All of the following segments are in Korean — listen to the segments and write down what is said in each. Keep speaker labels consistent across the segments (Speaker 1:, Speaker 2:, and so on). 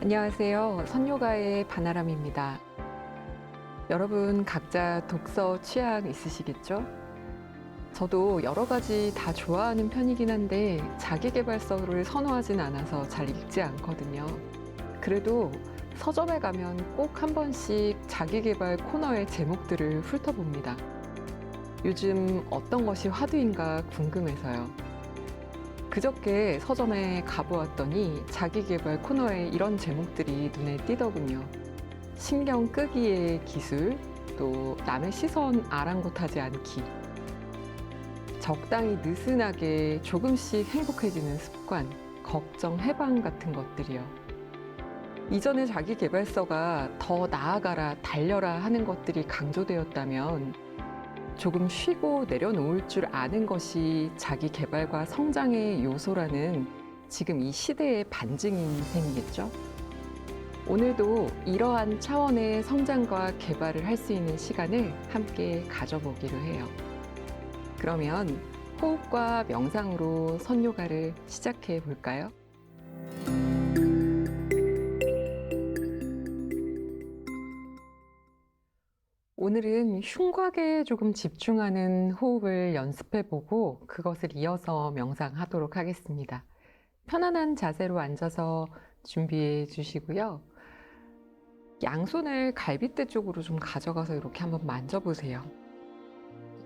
Speaker 1: 안녕하세요. 선요가의 바나람입니다. 여러분 각자 독서 취향 있으시겠죠? 저도 여러 가지 다 좋아하는 편이긴 한데 자기계발서를 선호하진 않아서 잘 읽지 않거든요. 그래도 서점에 가면 꼭 한 번씩 자기계발 코너의 제목들을 훑어봅니다. 요즘 어떤 것이 화두인가 궁금해서요. 그저께 서점에 가보았더니 자기계발 코너에 이런 제목들이 눈에 띄더군요. 신경 끄기의 기술, 또 남의 시선 아랑곳하지 않기, 적당히 느슨하게 조금씩 행복해지는 습관, 걱정 해방 같은 것들이요. 이전에 자기계발서가 더 나아가라, 달려라 하는 것들이 강조되었다면 조금 쉬고 내려놓을 줄 아는 것이 자기 개발과 성장의 요소라는 지금 이 시대의 반증인 셈이겠죠? 오늘도 이러한 차원의 성장과 개발을 할 수 있는 시간을 함께 가져보기로 해요. 그러면 호흡과 명상으로 선요가를 시작해 볼까요? 오늘은 흉곽에 조금 집중하는 호흡을 연습해보고 그것을 이어서 명상하도록 하겠습니다. 편안한 자세로 앉아서 준비해 주시고요. 양손을 갈빗대 쪽으로 좀 가져가서 이렇게 한번 만져보세요.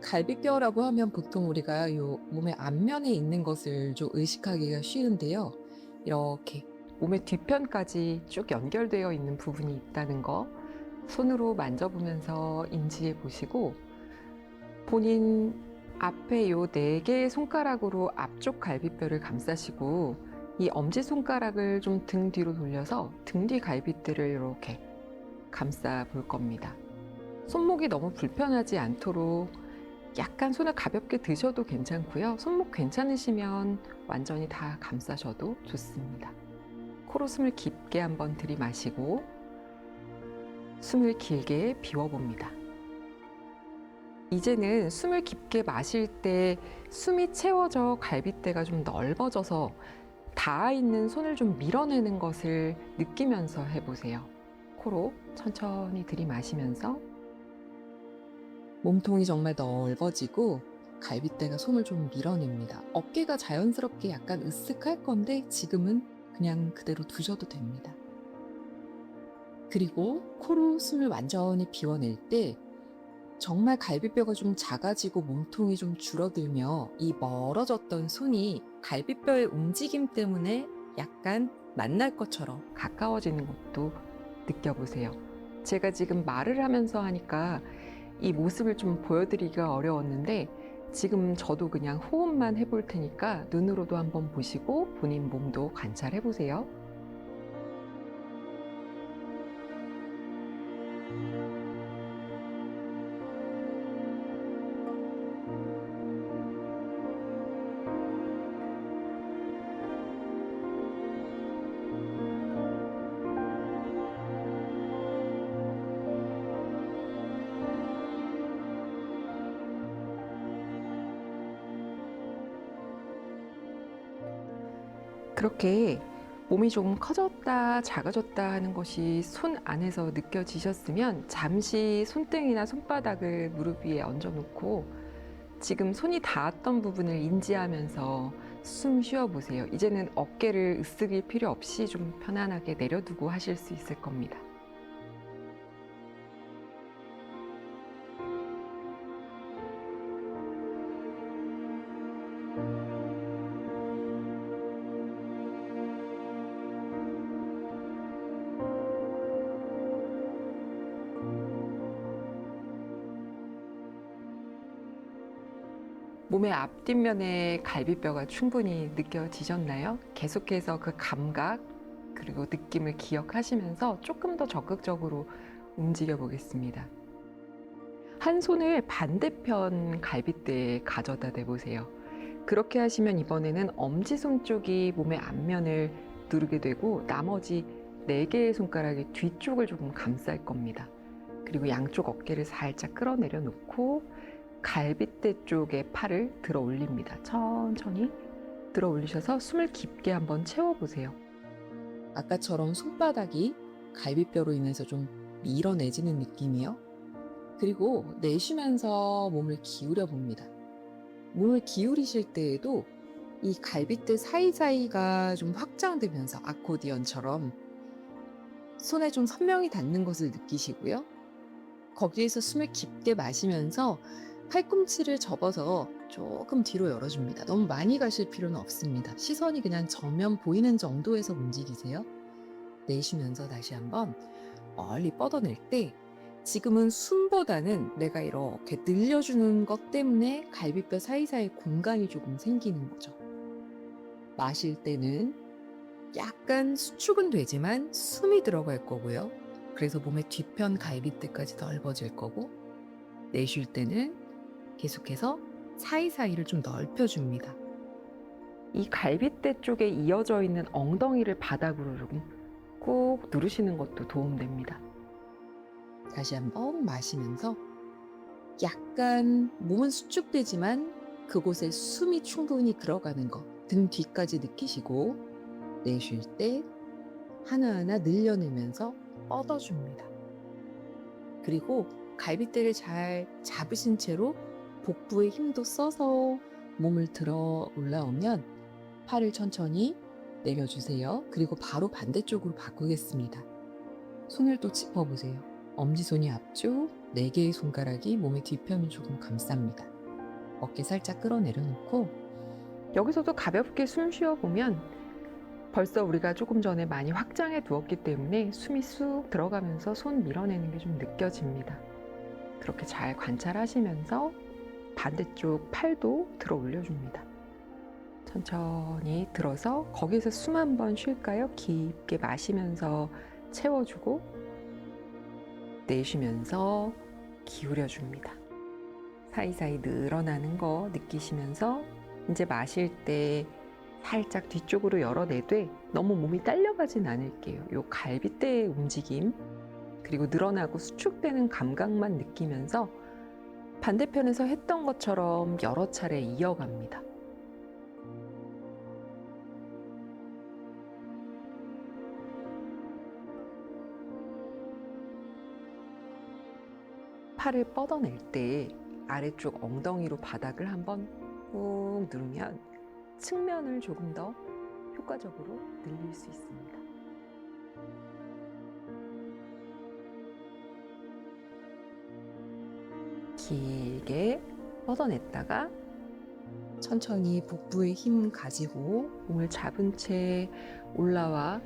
Speaker 1: 갈비뼈라고 하면 보통 우리가 요 몸의 앞면에 있는 것을 좀 의식하기가 쉬운데요. 이렇게 몸의 뒤편까지 쭉 연결되어 있는 부분이 있다는 거 손으로 만져보면서 인지해 보시고 본인 앞에 요 4개의 손가락으로 앞쪽 갈비뼈를 감싸시고 이 엄지손가락을 좀 등 뒤로 돌려서 등 뒤 갈비뼈를 이렇게 감싸 볼 겁니다. 손목이 너무 불편하지 않도록 약간 손을 가볍게 드셔도 괜찮고요. 손목 괜찮으시면 완전히 다 감싸셔도 좋습니다. 코로 숨을 깊게 한번 들이마시고 숨을 길게 비워봅니다. 이제는 숨을 깊게 마실 때 숨이 채워져 갈빗대가 좀 넓어져서 닿아 있는 손을 좀 밀어내는 것을 느끼면서 해보세요. 코로 천천히 들이마시면서 몸통이 정말 넓어지고 갈빗대가 손을 좀 밀어냅니다. 어깨가 자연스럽게 약간 으쓱할 건데 지금은 그냥 그대로 두셔도 됩니다. 그리고 코로 숨을 완전히 비워낼 때 정말 갈비뼈가 좀 작아지고 몸통이 좀 줄어들며 이 멀어졌던 손이 갈비뼈의 움직임 때문에 약간 만날 것처럼 가까워지는 것도 느껴보세요. 제가 지금 말을 하면서 하니까 이 모습을 좀 보여드리기가 어려웠는데 지금 저도 그냥 호흡만 해볼 테니까 눈으로도 한번 보시고 본인 몸도 관찰해 보세요. 그렇게 몸이 좀 커졌다, 작아졌다 하는 것이 손 안에서 느껴지셨으면 잠시 손등이나 손바닥을 무릎 위에 얹어놓고 지금 손이 닿았던 부분을 인지하면서 숨 쉬어보세요. 이제는 어깨를 으쓱일 필요 없이 좀 편안하게 내려두고 하실 수 있을 겁니다. 몸의 앞뒷면에 갈비뼈가 충분히 느껴지셨나요? 계속해서 그 감각 그리고 느낌을 기억하시면서 조금 더 적극적으로 움직여 보겠습니다. 한 손을 반대편 갈빗대에 가져다 대보세요. 그렇게 하시면 이번에는 엄지손 쪽이 몸의 앞면을 누르게 되고 나머지 4개의 손가락이 뒤쪽을 조금 감쌀 겁니다. 그리고 양쪽 어깨를 살짝 끌어내려 놓고 갈빗대 쪽에 팔을 들어 올립니다. 천천히 들어 올리셔서 숨을 깊게 한번 채워보세요. 아까처럼 손바닥이 갈비뼈로 인해서 좀 밀어내지는 느낌이요. 그리고 내쉬면서 몸을 기울여 봅니다. 몸을 기울이실 때에도 이 갈비뼈 사이사이가 좀 확장되면서 아코디언처럼 손에 좀 선명히 닿는 것을 느끼시고요. 거기에서 숨을 깊게 마시면서 팔꿈치를 접어서 조금 뒤로 열어줍니다. 너무 많이 가실 필요는 없습니다. 시선이 그냥 정면 보이는 정도에서 움직이세요. 내쉬면서 다시 한번 멀리 뻗어낼 때 지금은 숨보다는 내가 이렇게 늘려주는 것 때문에 갈비뼈 사이사이에 공간이 조금 생기는 거죠. 마실 때는 약간 수축은 되지만 숨이 들어갈 거고요. 그래서 몸의 뒤편 갈비뼈까지 넓어질 거고, 내쉴 때는 계속해서 사이사이를 좀 넓혀줍니다. 이 갈비뼈 쪽에 이어져 있는 엉덩이를 바닥으로 조금 꾹 누르시는 것도 도움됩니다. 다시 한번 마시면서 약간 몸은 수축되지만 그곳에 숨이 충분히 들어가는 거, 등 뒤까지 느끼시고, 내쉴 때 하나하나 늘려내면서 뻗어줍니다. 그리고 갈비뼈를 잘 잡으신 채로 복부에 힘도 써서 몸을 들어 올라오면 팔을 천천히 내려주세요. 그리고 바로 반대쪽으로 바꾸겠습니다. 손을 또 짚어보세요. 엄지손이 앞쪽, 4개의 손가락이 몸의 뒤편을 조금 감쌉니다. 어깨 살짝 끌어내려놓고 여기서도 가볍게 숨 쉬어보면 벌써 우리가 조금 전에 많이 확장해 두었기 때문에 숨이 쑥 들어가면서 손 밀어내는 게 좀 느껴집니다. 그렇게 잘 관찰하시면서 반대쪽 팔도 들어 올려줍니다. 천천히 들어서 거기서 숨 한번 쉴까요? 깊게 마시면서 채워주고 내쉬면서 기울여줍니다. 사이사이 늘어나는 거 느끼시면서 이제 마실 때 살짝 뒤쪽으로 열어내되 너무 몸이 딸려가진 않을게요. 요 갈비뼈의 움직임 그리고 늘어나고 수축되는 감각만 느끼면서 반대편에서 했던 것처럼 여러 차례 이어갑니다. 팔을 뻗어낼 때 아래쪽 엉덩이로 바닥을 한번 꾹 누르면 측면을 조금 더 효과적으로 늘릴 수 있습니다. 길게 뻗어냈다가 천천히 복부에 힘 가지고 몸을 잡은 채 올라와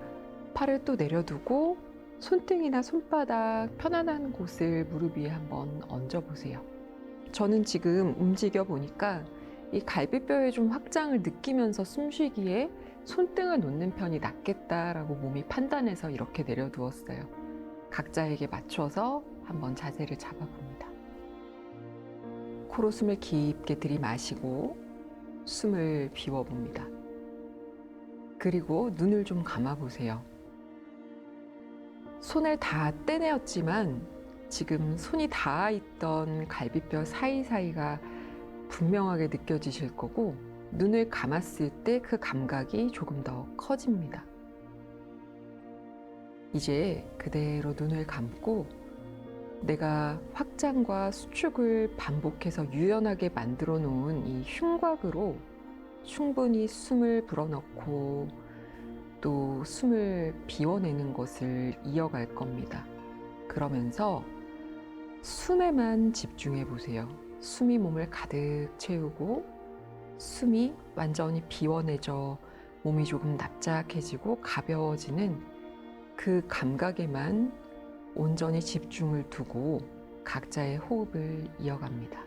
Speaker 1: 팔을 또 내려두고 손등이나 손바닥 편안한 곳을 무릎 위에 한번 얹어보세요. 저는 지금 움직여 보니까 이 갈비뼈의 좀 확장을 느끼면서 숨쉬기에 손등을 놓는 편이 낫겠다라고 몸이 판단해서 이렇게 내려두었어요. 각자에게 맞춰서 한번 자세를 잡아봅니다. 코로 숨을 깊게 들이마시고 숨을 비워봅니다. 그리고 눈을 좀 감아보세요. 손을 다 떼내었지만 지금 손이 닿아 있던 갈비뼈 사이사이가 분명하게 느껴지실 거고 눈을 감았을 때 그 감각이 조금 더 커집니다. 이제 그대로 눈을 감고 내가 확장과 수축을 반복해서 유연하게 만들어 놓은 이 흉곽으로 충분히 숨을 불어넣고 또 숨을 비워내는 것을 이어갈 겁니다. 그러면서 숨에만 집중해 보세요. 숨이 몸을 가득 채우고 숨이 완전히 비워내져 몸이 조금 납작해지고 가벼워지는 그 감각에만 온전히 집중을 두고 각자의 호흡을 이어갑니다.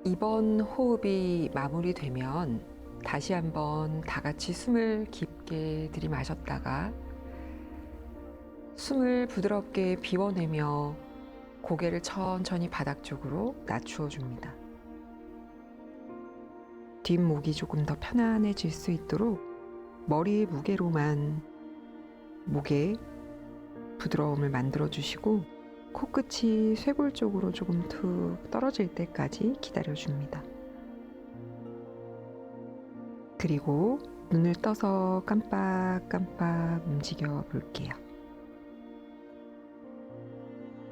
Speaker 1: 이번 호흡이 마무리되면 다시 한번 다 같이 숨을 깊게 들이마셨다가 숨을 부드럽게 비워내며 고개를 천천히 바닥 쪽으로 낮추어 줍니다. 뒷목이 조금 더 편안해질 수 있도록 머리의 무게로만 목에 부드러움을 만들어 주시고 코끝이 쇄골 쪽으로 조금 툭 떨어질 때까지 기다려 줍니다. 그리고 눈을 떠서 깜빡깜빡 움직여 볼게요.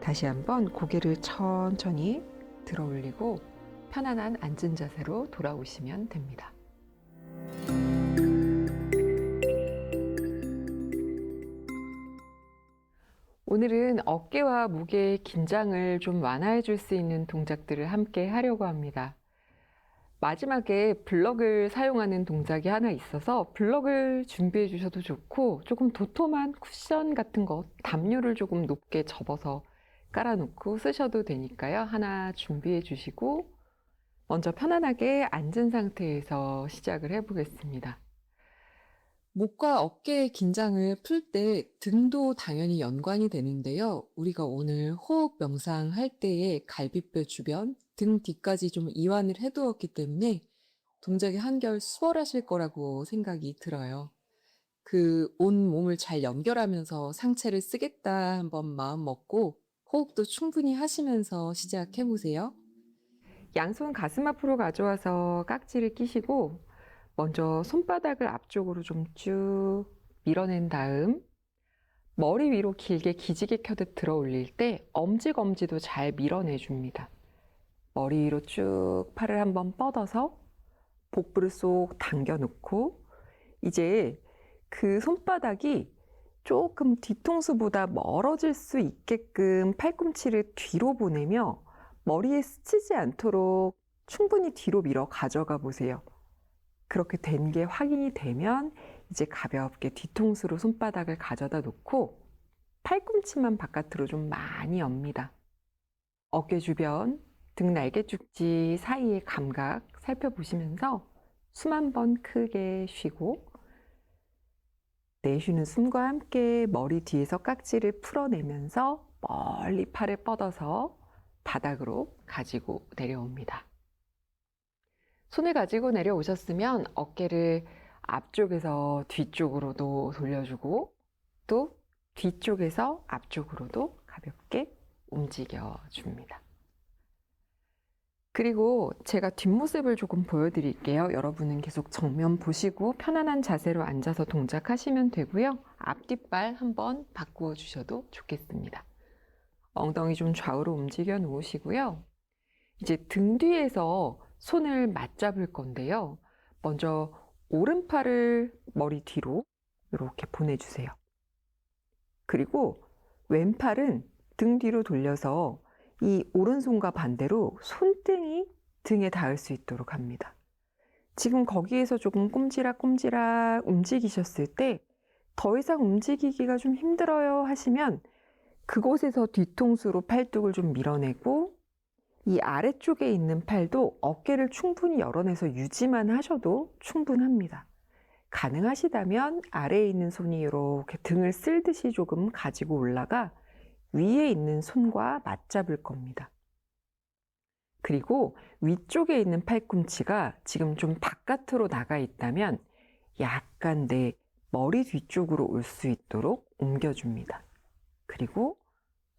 Speaker 1: 다시 한번 고개를 천천히 들어 올리고 편안한 앉은 자세로 돌아오시면 됩니다. 오늘은 어깨와 목의 긴장을 좀 완화해 줄 수 있는 동작들을 함께 하려고 합니다. 마지막에 블럭을 사용하는 동작이 하나 있어서 블럭을 준비해 주셔도 좋고 조금 도톰한 쿠션 같은 거, 담요를 조금 높게 접어서 깔아놓고 쓰셔도 되니까요. 하나 준비해 주시고 먼저 편안하게 앉은 상태에서 시작을 해보겠습니다. 목과 어깨의 긴장을 풀 때 등도 당연히 연관이 되는데요. 우리가 오늘 호흡 명상할 때에 갈비뼈 주변, 등 뒤까지 좀 이완을 해두었기 때문에 동작이 한결 수월하실 거라고 생각이 들어요. 그 온 몸을 잘 연결하면서 상체를 쓰겠다 한번 마음 먹고 호흡도 충분히 하시면서 시작해 보세요. 양손 가슴 앞으로 가져와서 깍지를 끼시고 먼저 손바닥을 앞쪽으로 좀 쭉 밀어낸 다음 머리 위로 길게 기지개 켜듯 들어 올릴 때 엄지검지도 잘 밀어내 줍니다. 머리 위로 쭉 팔을 한번 뻗어서 복부를 쏙 당겨 놓고 이제 그 손바닥이 조금 뒤통수보다 멀어질 수 있게끔 팔꿈치를 뒤로 보내며 머리에 스치지 않도록 충분히 뒤로 밀어 가져가 보세요. 그렇게 된 게 확인이 되면 이제 가볍게 뒤통수로 손바닥을 가져다 놓고 팔꿈치만 바깥으로 좀 많이 엽니다. 어깨 주변, 등 날개 축지 사이의 감각 살펴보시면서 숨 한 번 크게 쉬고 내쉬는 숨과 함께 머리 뒤에서 깍지를 풀어내면서 멀리 팔을 뻗어서 바닥으로 가지고 내려옵니다. 손을 가지고 내려오셨으면 어깨를 앞쪽에서 뒤쪽으로도 돌려주고 또 뒤쪽에서 앞쪽으로도 가볍게 움직여 줍니다. 그리고 제가 뒷모습을 조금 보여드릴게요. 여러분은 계속 정면 보시고 편안한 자세로 앉아서 동작하시면 되고요. 앞뒷발 한번 바꾸어 주셔도 좋겠습니다. 엉덩이 좀 좌우로 움직여 놓으시고요. 이제 등 뒤에서 손을 맞잡을 건데요. 먼저 오른팔을 머리 뒤로 이렇게 보내주세요. 그리고 왼팔은 등 뒤로 돌려서 이 오른손과 반대로 손등이 등에 닿을 수 있도록 합니다. 지금 거기에서 조금 꼼지락꼼지락 움직이셨을 때 더 이상 움직이기가 좀 힘들어요 하시면 그곳에서 뒤통수로 팔뚝을 좀 밀어내고 이 아래쪽에 있는 팔도 어깨를 충분히 열어내서 유지만 하셔도 충분합니다. 가능하시다면 아래에 있는 손이 이렇게 등을 쓸듯이 조금 가지고 올라가 위에 있는 손과 맞잡을 겁니다. 그리고 위쪽에 있는 팔꿈치가 지금 좀 바깥으로 나가 있다면 약간 내 머리 뒤쪽으로 올 수 있도록 옮겨줍니다. 그리고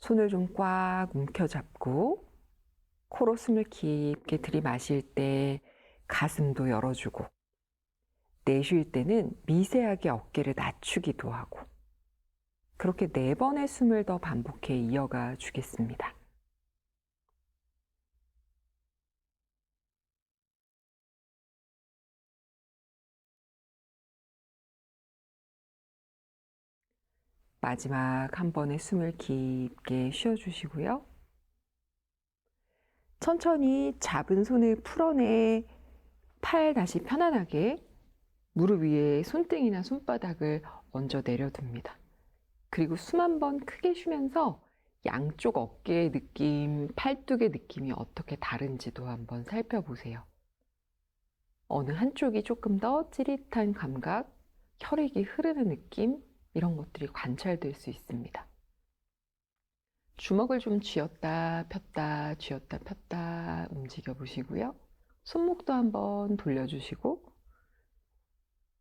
Speaker 1: 손을 좀 꽉 움켜잡고 코로 숨을 깊게 들이마실 때 가슴도 열어주고 내쉴 때는 미세하게 어깨를 낮추기도 하고 그렇게 4번의 숨을 더 반복해 이어가 주겠습니다. 마지막 한 번의 숨을 깊게 쉬어주시고요. 천천히 잡은 손을 풀어내 팔 다시 편안하게 무릎 위에 손등이나 손바닥을 얹어 내려둡니다. 그리고 숨 한 번 크게 쉬면서 양쪽 어깨의 느낌, 팔뚝의 느낌이 어떻게 다른지도 한번 살펴보세요. 어느 한쪽이 조금 더 찌릿한 감각, 혈액이 흐르는 느낌, 이런 것들이 관찰될 수 있습니다. 주먹을 좀 쥐었다 폈다 쥐었다 폈다 움직여 보시고요. 손목도 한번 돌려주시고,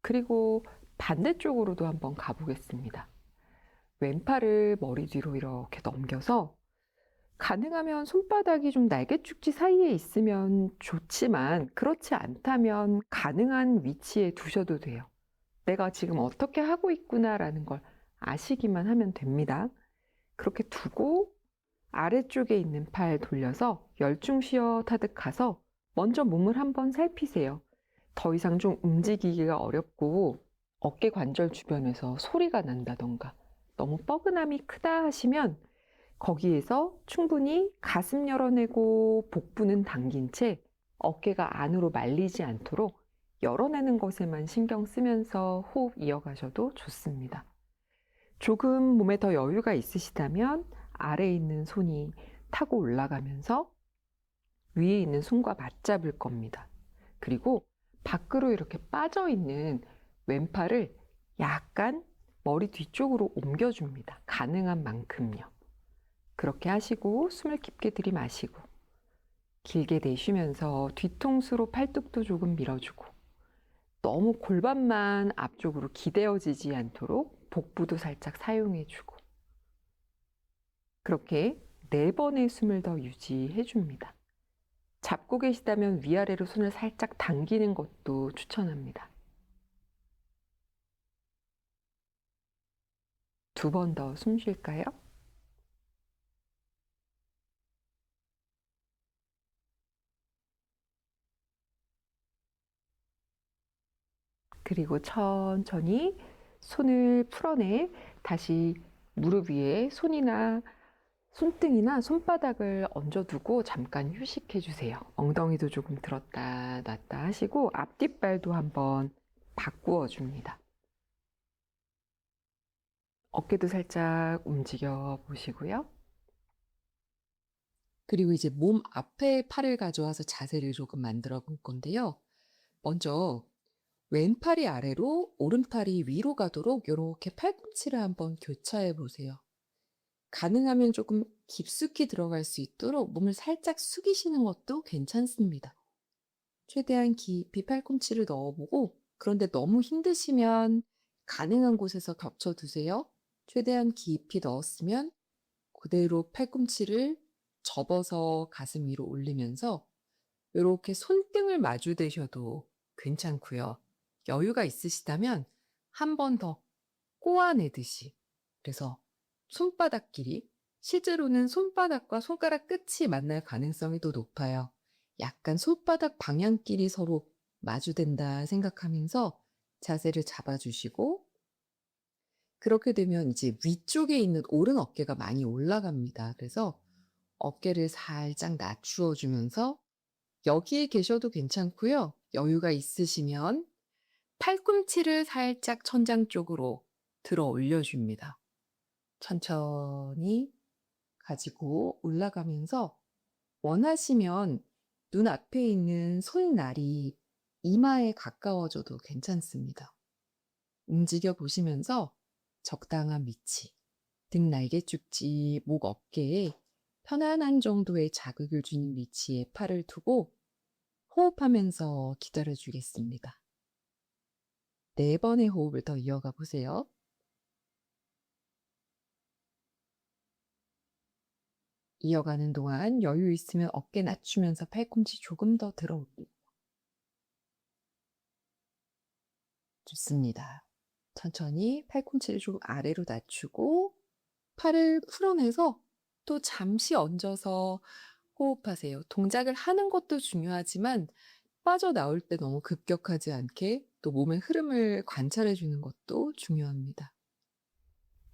Speaker 1: 그리고 반대쪽으로도 한번 가보겠습니다. 왼팔을 머리 뒤로 이렇게 넘겨서, 가능하면 손바닥이 좀 날개축지 사이에 있으면 좋지만 그렇지 않다면 가능한 위치에 두셔도 돼요. 내가 지금 어떻게 하고 있구나라는 걸 아시기만 하면 됩니다. 그렇게 두고 아래쪽에 있는 팔 돌려서 열중 쉬어 타듯 가서 먼저 몸을 한번 살피세요. 더 이상 좀 움직이기가 어렵고 어깨 관절 주변에서 소리가 난다던가 너무 뻐근함이 크다 하시면 거기에서 충분히 가슴 열어내고 복부는 당긴 채 어깨가 안으로 말리지 않도록 열어내는 것에만 신경 쓰면서 호흡 이어가셔도 좋습니다. 조금 몸에 더 여유가 있으시다면 아래에 있는 손이 타고 올라가면서 위에 있는 손과 맞잡을 겁니다. 그리고 밖으로 이렇게 빠져 있는 왼팔을 약간 머리 뒤쪽으로 옮겨줍니다. 가능한 만큼요. 그렇게 하시고 숨을 깊게 들이마시고 길게 내쉬면서 뒤통수로 팔뚝도 조금 밀어주고, 너무 골반만 앞쪽으로 기대어지지 않도록 복부도 살짝 사용해주고, 그렇게 4번의 숨을 더 유지해줍니다. 잡고 계시다면 위아래로 손을 살짝 당기는 것도 추천합니다. 2번 더 숨 쉴까요? 그리고 천천히 손을 풀어내 다시 무릎 위에 손이나 손등이나 손바닥을 얹어두고 잠깐 휴식해 주세요. 엉덩이도 조금 들었다 놨다 하시고 앞뒷발도 한번 바꾸어 줍니다. 어깨도 살짝 움직여 보시고요. 그리고 이제 몸 앞에 팔을 가져와서 자세를 조금 만들어 볼 건데요. 먼저 왼팔이 아래로 오른팔이 위로 가도록 이렇게 팔꿈치를 한번 교차해 보세요. 가능하면 조금 깊숙이 들어갈 수 있도록 몸을 살짝 숙이시는 것도 괜찮습니다. 최대한 깊이 팔꿈치를 넣어보고, 그런데 너무 힘드시면 가능한 곳에서 겹쳐두세요. 최대한 깊이 넣었으면 그대로 팔꿈치를 접어서 가슴 위로 올리면서 이렇게 손등을 마주 대셔도 괜찮고요. 여유가 있으시다면 한 번 더 꼬아내듯이, 그래서 손바닥끼리, 실제로는 손바닥과 손가락 끝이 만날 가능성이 더 높아요. 약간 손바닥 방향끼리 서로 마주된다 생각하면서 자세를 잡아주시고, 그렇게 되면 이제 위쪽에 있는 오른 어깨가 많이 올라갑니다. 그래서 어깨를 살짝 낮추어 주면서 여기에 계셔도 괜찮고요. 여유가 있으시면 팔꿈치를 살짝 천장 쪽으로 들어 올려줍니다. 천천히 가지고 올라가면서 원하시면 눈앞에 있는 손날이 이마에 가까워져도 괜찮습니다. 움직여 보시면서 적당한 위치, 등 날개 축지, 목 어깨에 편안한 정도의 자극을 주는 위치에 팔을 두고 호흡하면서 기다려 주겠습니다. 4번의 호흡을 더 이어가 보세요. 이어가는 동안 여유 있으면 어깨 낮추면서 팔꿈치 조금 더 들어 올리고. 좋습니다. 천천히 팔꿈치를 좀 아래로 낮추고 팔을 풀어내서 또 잠시 얹어서 호흡하세요. 동작을 하는 것도 중요하지만 빠져나올 때 너무 급격하지 않게 또 몸의 흐름을 관찰해 주는 것도 중요합니다.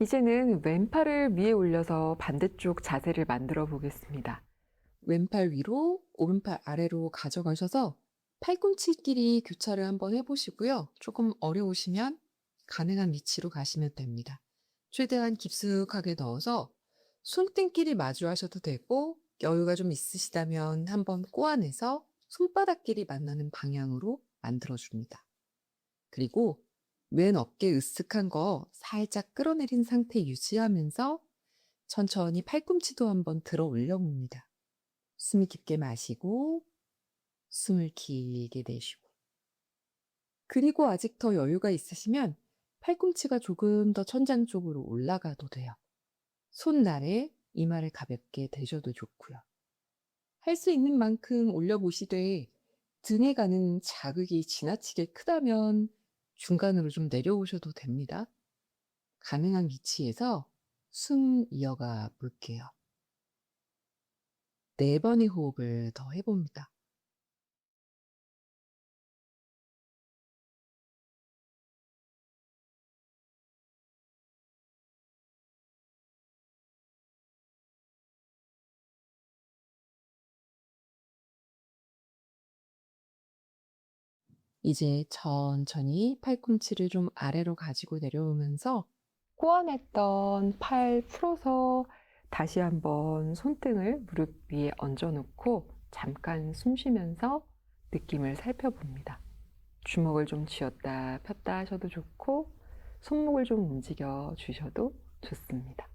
Speaker 1: 이제는 왼팔을 위에 올려서 반대쪽 자세를 만들어 보겠습니다. 왼팔 위로, 오른팔 아래로 가져가셔서 팔꿈치끼리 교차를 한번 해보시고요. 조금 어려우시면 가능한 위치로 가시면 됩니다. 최대한 깊숙하게 넣어서 손등끼리 마주하셔도 되고 여유가 좀 있으시다면 한번 꼬아내서 손바닥끼리 만나는 방향으로 만들어 줍니다. 그리고 왼 어깨 으쓱한 거 살짝 끌어내린 상태 유지하면서 천천히 팔꿈치도 한번 들어 올려 봅니다. 숨이 깊게 마시고 숨을 길게 내쉬고. 그리고 아직 더 여유가 있으시면 팔꿈치가 조금 더 천장 쪽으로 올라가도 돼요. 손날에 이마를 가볍게 대셔도 좋고요. 할 수 있는 만큼 올려보시되 등에 가는 자극이 지나치게 크다면 중간으로 좀 내려오셔도 됩니다. 가능한 위치에서 숨 이어가 볼게요. 4번의 호흡을 더 해봅니다. 이제 천천히 팔꿈치를 좀 아래로 가지고 내려오면서 꼬아냈던 팔 풀어서 다시 한번 손등을 무릎 위에 얹어 놓고 잠깐 숨 쉬면서 느낌을 살펴봅니다. 주먹을 좀 쥐었다 폈다 하셔도 좋고 손목을 좀 움직여 주셔도 좋습니다.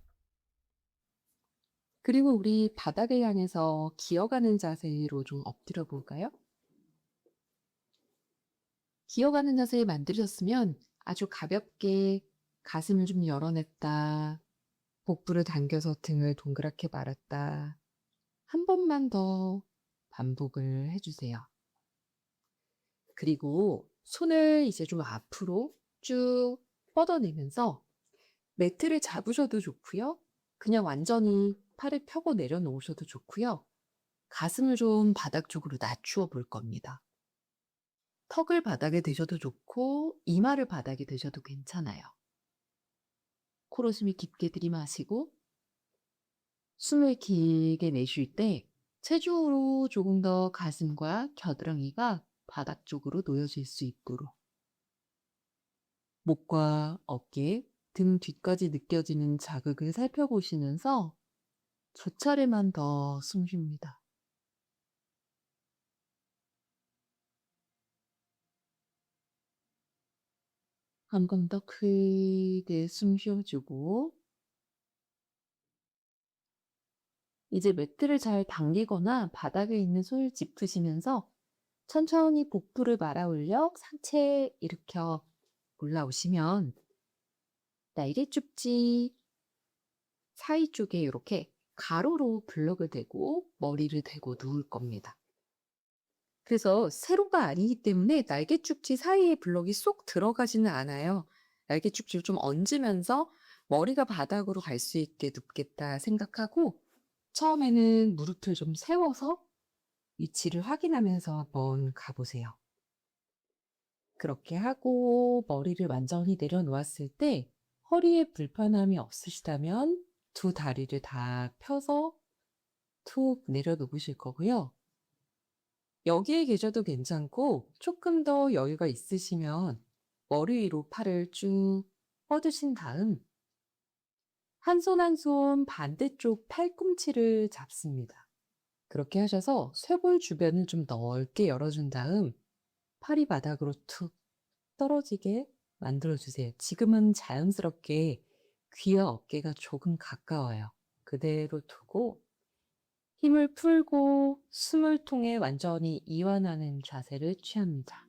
Speaker 1: 그리고 우리 바닥을 향해서 기어가는 자세로 좀 엎드려 볼까요? 기어가는 자세 만드셨으면 아주 가볍게 가슴을 좀 열어냈다, 복부를 당겨서 등을 동그랗게 말았다. 한 번만 더 반복을 해주세요. 그리고 손을 이제 좀 앞으로 쭉 뻗어내면서 매트를 잡으셔도 좋고요. 그냥 완전히 팔을 펴고 내려놓으셔도 좋고요. 가슴을 좀 바닥 쪽으로 낮추어 볼 겁니다. 턱을 바닥에 대셔도 좋고 이마를 바닥에 대셔도 괜찮아요. 코로 숨이 깊게 들이마시고 숨을 길게 내쉴 때 체중으로 조금 더 가슴과 겨드랑이가 바닥 쪽으로 놓여질 수 있도록 목과 어깨, 등 뒤까지 느껴지는 자극을 살펴보시면서 두 차례만 더 숨 쉽니다. 한 번 더 크게 숨 쉬어주고 이제 매트를 잘 당기거나 바닥에 있는 손을 짚으시면서 천천히 복부를 말아 올려 상체 일으켜 올라오시면 날개 축지 사이 쪽에 이렇게 가로로 블럭을 대고 머리를 대고 누울 겁니다. 그래서 세로가 아니기 때문에 날개 축지 사이에 블럭이 쏙 들어가지는 않아요. 날개 축지를 좀 얹으면서 머리가 바닥으로 갈 수 있게 눕겠다 생각하고 처음에는 무릎을 좀 세워서 위치를 확인하면서 한번 가보세요. 그렇게 하고 머리를 완전히 내려놓았을 때 허리에 불편함이 없으시다면 두 다리를 다 펴서 툭 내려놓으실 거고요. 여기에 계셔도 괜찮고 조금 더 여유가 있으시면 머리 위로 팔을 쭉 뻗으신 다음 한 손 한 손 반대쪽 팔꿈치를 잡습니다. 그렇게 하셔서 쇄골 주변을 좀 넓게 열어준 다음 팔이 바닥으로 툭 떨어지게 만들어주세요. 지금은 자연스럽게 귀와 어깨가 조금 가까워요. 그대로 두고 힘을 풀고 숨을 통해 완전히 이완하는 자세를 취합니다.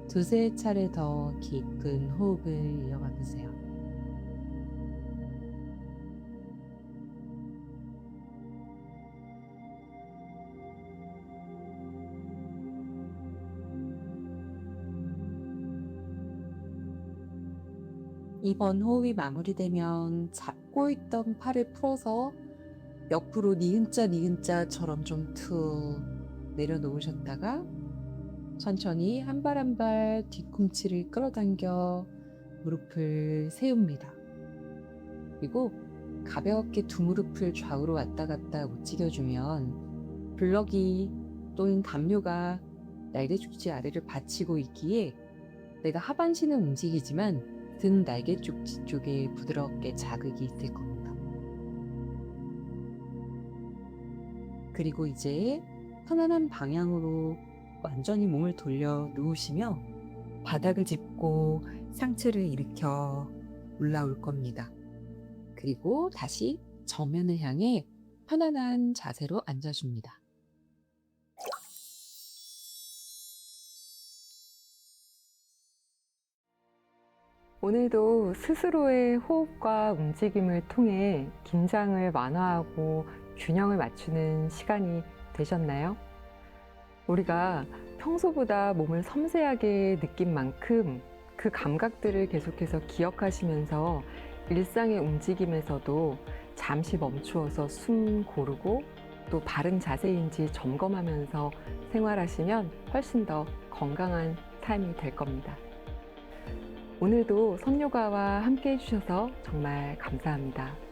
Speaker 1: 두세 차례 더 깊은 호흡을 이어가 보세요. 이번 호흡이 마무리되면 잡고 있던 팔을 풀어서 옆으로 니은자 니은자처럼 좀 툭 내려놓으셨다가 천천히 한 발 한 발 뒤꿈치를 끌어당겨 무릎을 세웁니다. 그리고 가볍게 두 무릎을 좌우로 왔다 갔다 움직여주면 블럭이 또는 담요가 날개죽지 아래를 받치고 있기에 내가 하반신은 움직이지만 등 날개죽지 쪽에 부드럽게 자극이 될 겁니다. 그리고 이제 편안한 방향으로 완전히 몸을 돌려 누우시며 바닥을 짚고 상체를 일으켜 올라올 겁니다. 그리고 다시 정면을 향해 편안한 자세로 앉아줍니다. 오늘도 스스로의 호흡과 움직임을 통해 긴장을 완화하고 균형을 맞추는 시간이 되셨나요? 우리가 평소보다 몸을 섬세하게 느낀 만큼 그 감각들을 계속해서 기억하시면서 일상의 움직임에서도 잠시 멈추어서 숨 고르고 또 바른 자세인지 점검하면서 생활하시면 훨씬 더 건강한 삶이 될 겁니다. 오늘도 선요가와 함께 해주셔서 정말 감사합니다.